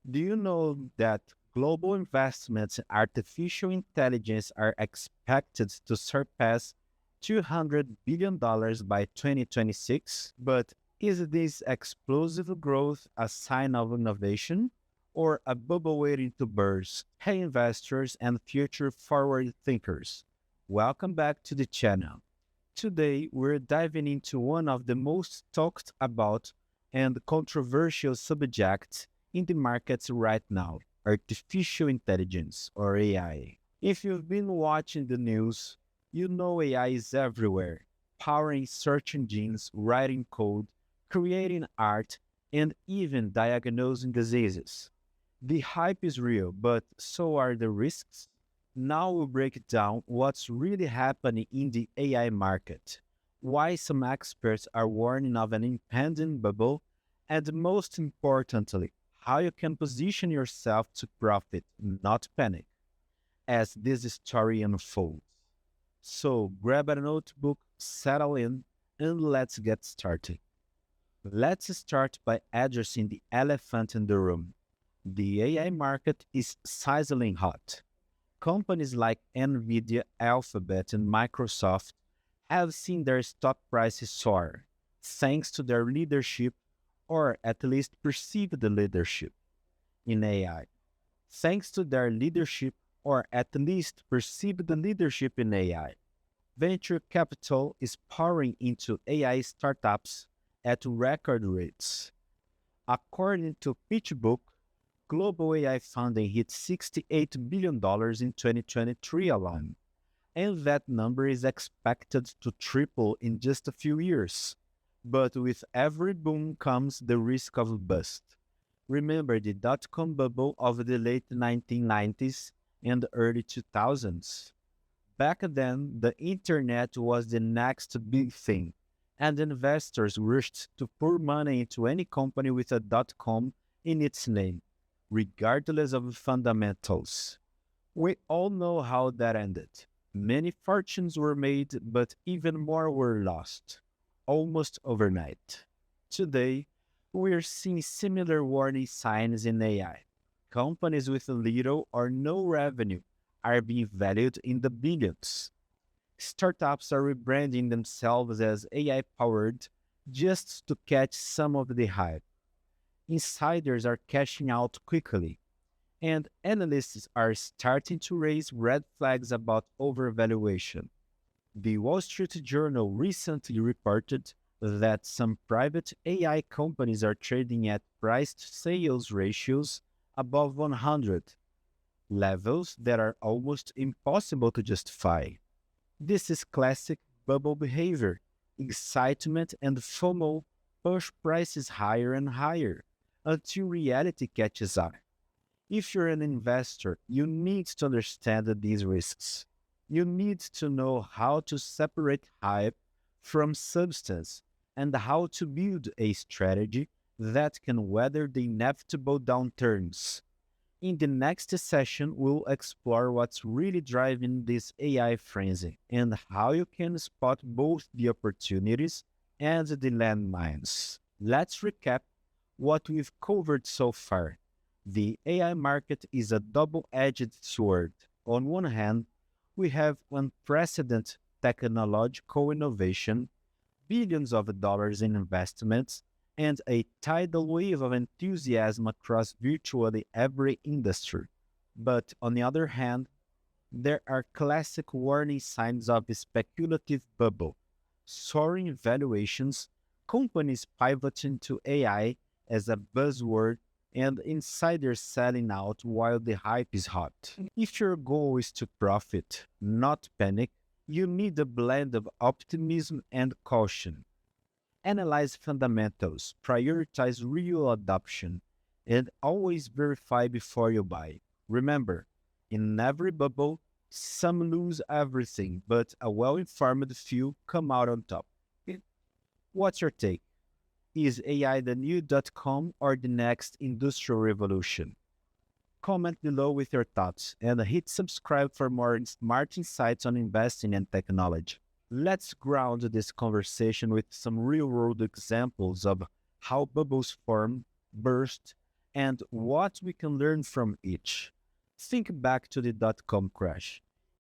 Do you know that global investments in artificial intelligence are expected to surpass $200 billion by 2026? But is this explosive growth a sign of innovation or a bubble waiting to burst? Hey, investors and future forward thinkers, welcome back to the channel. Today, we're diving into one of the most talked about and controversial subjects in the markets right now: artificial intelligence, or AI. If you've been watching the news, you know AI is everywhere, powering search engines, writing code, creating art, and even diagnosing diseases. The hype is real, but so are the risks. Now we'll break down what's really happening in the AI market, why some experts are warning of an impending bubble, and most importantly, how you can position yourself to profit, not panic, as this story unfolds. So grab a notebook, settle in, and let's get started. Let's start by addressing the elephant in the room. The AI market is sizzling hot. Companies like Nvidia, Alphabet, and Microsoft have seen their stock prices soar thanks to their leadership, or at least perceived leadership, in AI. Thanks to their leadership, or at least perceived leadership in AI, venture capital is pouring into AI startups at record rates. According to PitchBook, global AI funding hit $68 billion in 2023 alone, and that number is expected to triple in just a few years. But with every boom comes the risk of bust. Remember the dot-com bubble of the late 1990s and early 2000s? Back then, the internet was the next big thing, and investors rushed to pour money into any company with a .com in its name, regardless of fundamentals. We all know how that ended. Many fortunes were made, but even more were lost, almost overnight. Today, we are seeing similar warning signs in AI. Companies with little or no revenue are being valued in the billions. Startups are rebranding themselves as AI powered just to catch some of the hype. Insiders are cashing out quickly, and analysts are starting to raise red flags about overvaluation. The Wall Street Journal recently reported that some private AI companies are trading at price to sales ratios above 100, levels that are almost impossible to justify. This is classic bubble behavior. Excitement and FOMO push prices higher and higher until reality catches up. If you're an investor, you need to understand these risks. You need to know how to separate hype from substance and how to build a strategy that can weather the inevitable downturns. In the next session, we'll explore what's really driving this AI frenzy and how you can spot both the opportunities and the landmines. Let's recap what we've covered so far. The AI market is a double edged sword. On one hand, we have unprecedented technological innovation, billions of dollars in investments, and a tidal wave of enthusiasm across virtually every industry. But on the other hand, there are classic warning signs of a speculative bubble, soaring valuations, companies pivoting to AI as a buzzword, and insiders selling out while the hype is hot. If your goal is to profit, not panic, you need a blend of optimism and caution. Analyze fundamentals, prioritize real adoption, and always verify before you buy. Remember, in every bubble, some lose everything, but a well informed few come out on top. What's your take? Is AI the new .com or the next industrial revolution? Comment below with your thoughts and hit subscribe for more smart insights on investing and technology. Let's ground this conversation with some real world examples of how bubbles form, burst, and what we can learn from each. Think back to the dot-com crash.